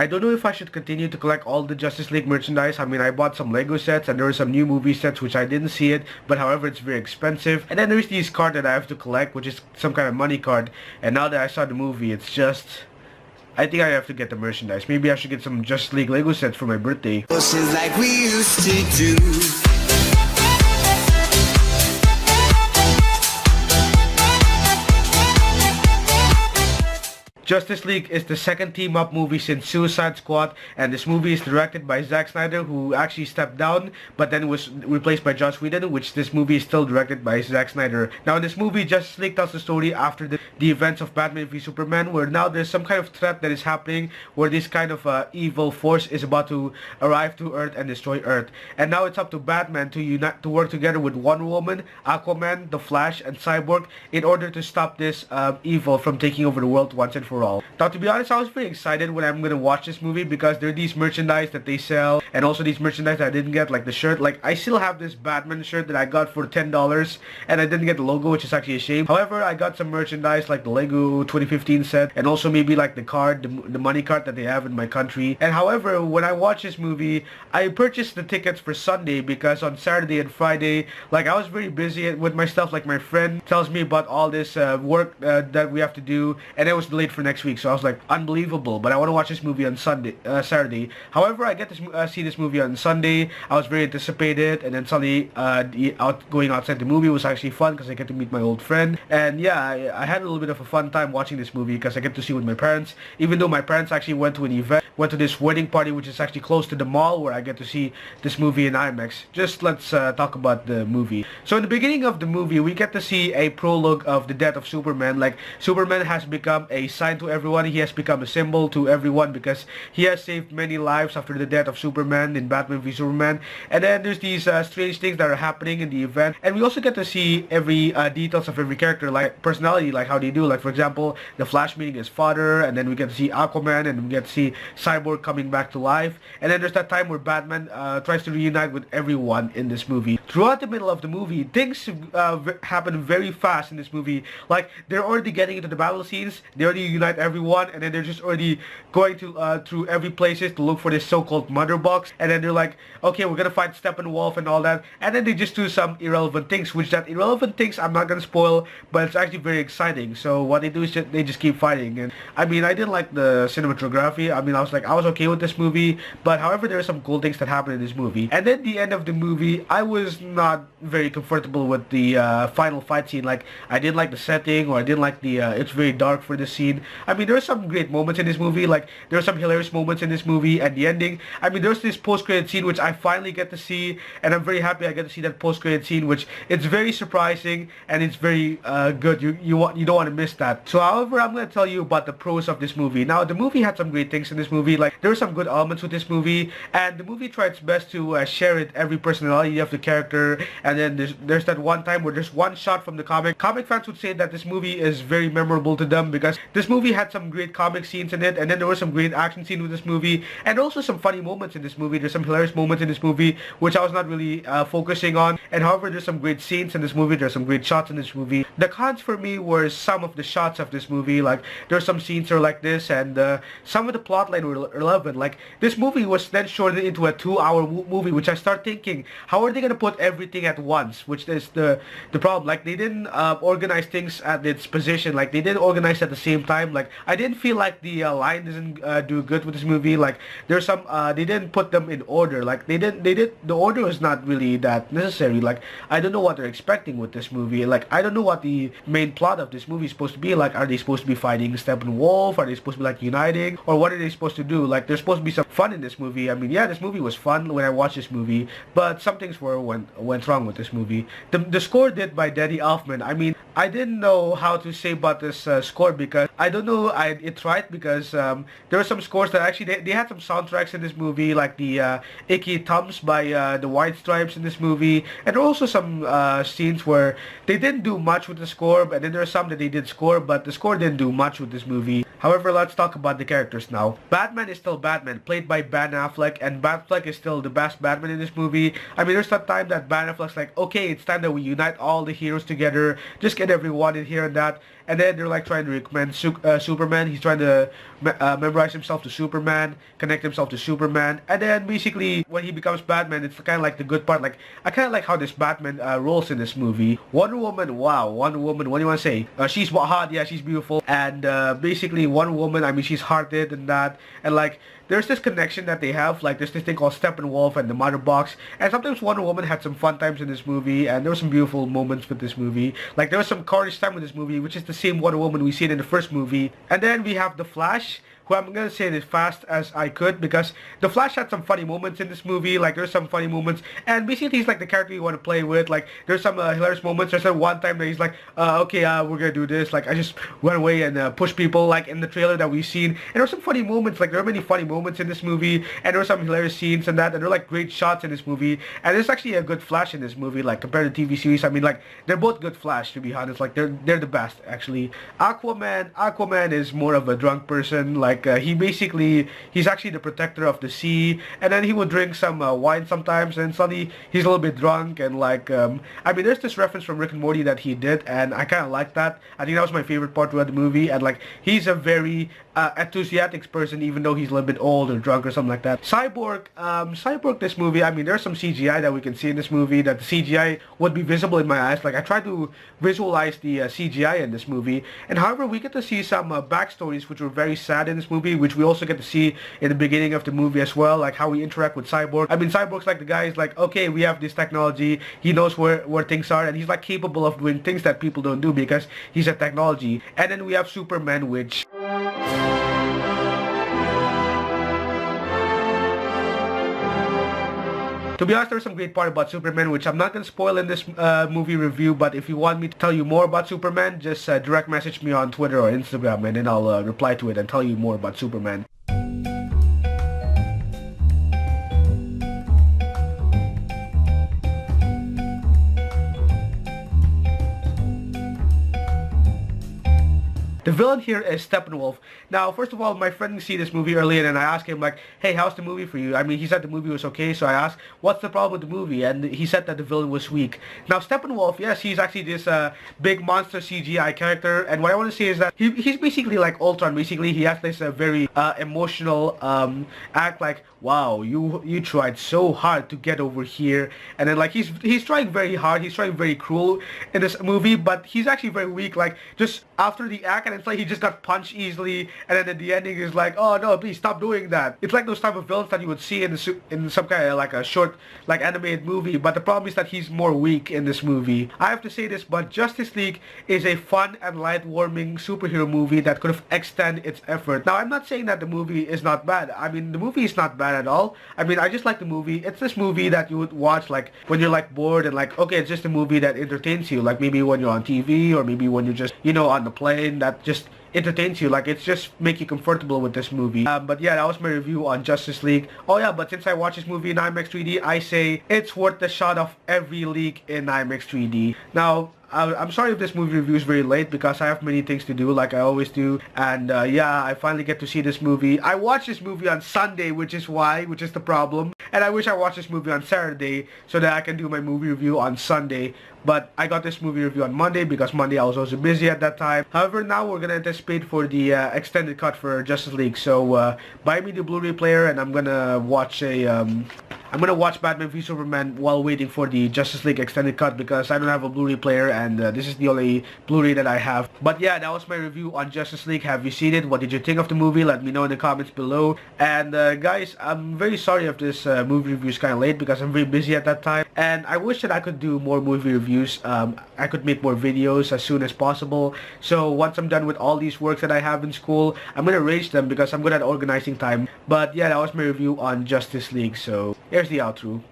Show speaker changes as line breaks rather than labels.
I don't know if I should continue to collect all the Justice League merchandise. I mean, I bought some Lego sets and there were some new movie sets which I didn't see it, but however it's very expensive. And then there's these cards that I have to collect, which is some kind of money card. And now that I saw the movie, it's just... I think I have to get the merchandise. Maybe I should get some Justice League Lego sets for my birthday.
Like we used to do.
Justice League is the second team-up movie since Suicide Squad, and this movie is directed by Zack Snyder, who actually stepped down, but then was replaced by Joss Whedon, which this movie is still directed by Zack Snyder. Now in this movie, Justice League tells the story after the events of Batman v Superman, where now there's some kind of threat that is happening, where this kind of evil force is about to arrive to Earth and destroy Earth. And now it's up to Batman to unite, to work together with Wonder Woman, Aquaman, The Flash, and Cyborg in order to stop this evil from taking over the world once and for all. Now, to be honest, I was very excited when I'm gonna watch this movie because there are these merchandise that they sell, and also these merchandise that I didn't get, like the shirt. Like, I still have this Batman shirt that I got for $10, and I didn't get the logo, which is actually a shame. However, I got some merchandise like the Lego 2015 set, and also maybe like the card, the money card that they have in my country. And however, when I watched this movie, I purchased the tickets for Sunday because on Saturday and Friday, like, I was very busy with my stuff. Like, my friend tells me about all this work that we have to do, and it was delayed for next week. So I was like, unbelievable, but I want to watch this movie on Saturday. However, I get to see this movie on Sunday. I was very anticipated, and then suddenly going outside the movie was actually fun because I get to meet my old friend. And yeah, I had a little bit of a fun time watching this movie because I get to see with my parents, even though my parents actually went to an event, went to this wedding party which is actually close to the mall where I get to see this movie in IMAX. Just let's talk about the movie. So in the beginning of the movie, we get to see a prologue of the death of Superman. Like, Superman has become a sign to everyone. He has become a symbol to everyone because he has saved many lives after the death of Superman in Batman v Superman. And then there's these strange things that are happening in the event, and we also get to see every details of every character, like personality, like how they do. Like, for example, the Flash meeting his father, and then we get to see Aquaman, and we get to see Cyborg coming back to life. And then there's that time where Batman tries to reunite with everyone in this movie. Throughout the middle of the movie, things happen very fast in this movie. Like, they're already getting into the battle scenes, they already unite everyone, and then they're just already going to through every places to look for this so-called mother box. And then they're like, okay, we're gonna fight Steppenwolf and all that. And then they just do some irrelevant things, which that irrelevant things I'm not gonna spoil, but it's actually very exciting. So what they do is they just keep fighting. And I mean, I didn't like the cinematography. I mean, I was okay with this movie, but however, there are some cool things that happen in this movie. And then the end of the movie, I was not very comfortable with the final fight scene. Like, I didn't like the setting, or I didn't like the it's very dark for this scene. I mean, there are some great moments in this movie. Like, there are some hilarious moments in this movie, and the ending, I mean, there's this post-credit scene which I finally get to see, and I'm very happy I get to see that post-credit scene, which it's very surprising and it's very good. You don't want to miss that. So however, I'm going to tell you about the pros of this movie. Now, the movie had some great things in this movie. Like, there are some good elements with this movie, and the movie tried its best to share it every personality of the character. And then there's that one time where there's one shot from the comic. Comic fans would say that this movie is very memorable to them because this movie had some great comic scenes in it, and then there were some great action scenes with this movie, and also some funny moments in this movie. There's some hilarious moments in this movie which I was not really focusing on. And however, there's some great scenes in this movie. There's some great shots in this movie. The cons for me were some of the shots of this movie. Like, there's some scenes that are like this, and some of the plotline were irrelevant. Like, this movie was then shortened into a 2-hour movie, which I start thinking, how are they gonna put everything at once? Which is the problem. Like, they didn't organize things at its position. Like, they didn't organize at the same time. Like, I didn't feel like the line doesn't do good with this movie. Like, there's some they didn't put them in order. Like, the order was not really that necessary. Like, I don't know what they're expecting with this movie. Like, I don't know what the main plot of this movie is supposed to be. Like, are they supposed to be fighting Steppenwolf? Are they supposed to be like uniting? Or what are they supposed to do? Like, there's supposed to be some fun in this movie. I mean, yeah, this movie was fun when I watched this movie, but some things went wrong with this movie. The score did by Danny Elfman. I mean, I didn't know how to say about this score because I don't know it's right, because there were some scores that actually they had some soundtracks in this movie, like the Icky Thumbs by the White Stripes in this movie, and there were also some scenes where they didn't do much with the score, and then there are some that they did score, but the score didn't do much with this movie. However, let's talk about the characters now. Batman is still Batman, played by Ben Affleck, and Affleck is still the best Batman in this movie. I mean, there's that time that Ben Affleck's like, okay, it's time that we unite all the heroes together, just get everyone in here and that. And then they're like trying to recommend Superman. He's trying to memorize himself to Superman, connect himself to Superman. And then basically when he becomes Batman, it's kind of like the good part. Like, I kind of like how this Batman rolls in this movie. Wonder Woman, wow, Wonder Woman, what do you want to say? She's hot, yeah, she's beautiful. And basically Wonder Woman, I mean, she's hearted and that. And like, there's this connection that they have, like there's this thing called Steppenwolf and the Mother Box, and sometimes Wonder Woman had some fun times in this movie, and there were some beautiful moments with this movie. Like there was some carnage time with this movie, which is the same Wonder Woman we seen in the first movie. And then we have the Flash, who I'm gonna say it as fast as I could because the Flash had some funny moments in this movie. Like there's some funny moments, and basically he's like the character you want to play with. Like there's some hilarious moments. There's one time that he's like, okay, we're gonna do this. Like I just run away and push people. Like in the trailer that we've seen, and there were some funny moments. Like there are many funny moments in this movie, and there were some hilarious scenes and that. And there are like great shots in this movie. And there's actually a good Flash in this movie. Like compared to TV series, I mean, like they're both good Flash to be honest. Like they're the best actually. Aquaman is more of a drunk person. Like he's actually the protector of the sea, and then he would drink some wine sometimes, and suddenly he's a little bit drunk, and like I mean there's this reference from Rick and Morty that he did, and I kind of like that. I think that was my favorite part throughout the movie, and like he's a very enthusiastic person even though he's a little bit old or drunk or something like that. Cyborg this movie, I mean there's some CGI that we can see in this movie that the CGI would be visible in my eyes. Like I tried to visualize the CGI in this movie, and however we get to see some backstories which were very sad in this movie, which we also get to see in the beginning of the movie as well, like how we interact with Cyborg. I mean Cyborg's like the guy is like, okay, we have this technology, he knows where things are, and he's like capable of doing things that people don't do because he's a technology. And then we have Superman, which to be honest, there's some great part about Superman which I'm not going to spoil in this movie review, but if you want me to tell you more about Superman, just direct message me on Twitter or Instagram, and then I'll reply to it and tell you more about Superman. The villain here is Steppenwolf. Now, first of all, my friend see this movie earlier, and I asked him like, hey, how's the movie for you? I mean, he said the movie was okay, so I asked, what's the problem with the movie? And he said that the villain was weak. Now, Steppenwolf, yes, he's actually this big monster CGI character, and what I want to say is that he's basically like Ultron. Basically, he has this very emotional act like, wow, you tried so hard to get over here, and then like he's trying very hard, he's trying very cruel in this movie, but he's actually very weak. Like just after the act, and it's like he just got punched easily, and then at the ending is like, oh no, please stop doing that. It's like those type of villains that you would see in some kind of like a short like animated movie, but the problem is that he's more weak in this movie. I have to say this, but Justice League is a fun and light-warming superhero movie that could have extended its effort. Now, I'm not saying that the movie is not bad. I mean, the movie is not bad at all. I mean, I just like the movie. It's this movie that you would watch like when you're like bored and like, okay, it's just a movie that entertains you, like maybe when you're on TV or maybe when you're just, you know, on the plane, that just entertains you. Like it's just make you comfortable with this movie. But yeah, that was my review on Justice League. Oh yeah, but since I watched this movie in IMAX 3D, I say it's worth the shot of every leak in IMAX 3D. Now, I'm sorry if this movie review is very late because I have many things to do like I always do, and yeah, I finally get to see this movie. I watched this movie on Sunday, which is the problem, and I wish I watched this movie on Saturday so that I can do my movie review on Sunday, but I got this movie review on Monday because Monday I was also busy at that time. However, now we're gonna anticipate for the extended cut for Justice League, so buy me the Blu-ray player and I'm gonna watch Batman v Superman while waiting for the Justice League extended cut because I don't have a Blu-ray player, and this is the only Blu-ray that I have. But yeah, that was my review on Justice League. Have you seen it? What did you think of the movie? Let me know in the comments below. And guys, I'm very sorry if this movie review is kind of late because I'm very busy at that time, and I wish that I could do more movie reviews. I could make more videos as soon as possible. So once I'm done with all these works that I have in school, I'm gonna arrange them because I'm good at organizing time. But yeah, that was my review on Justice League. So here's the outro.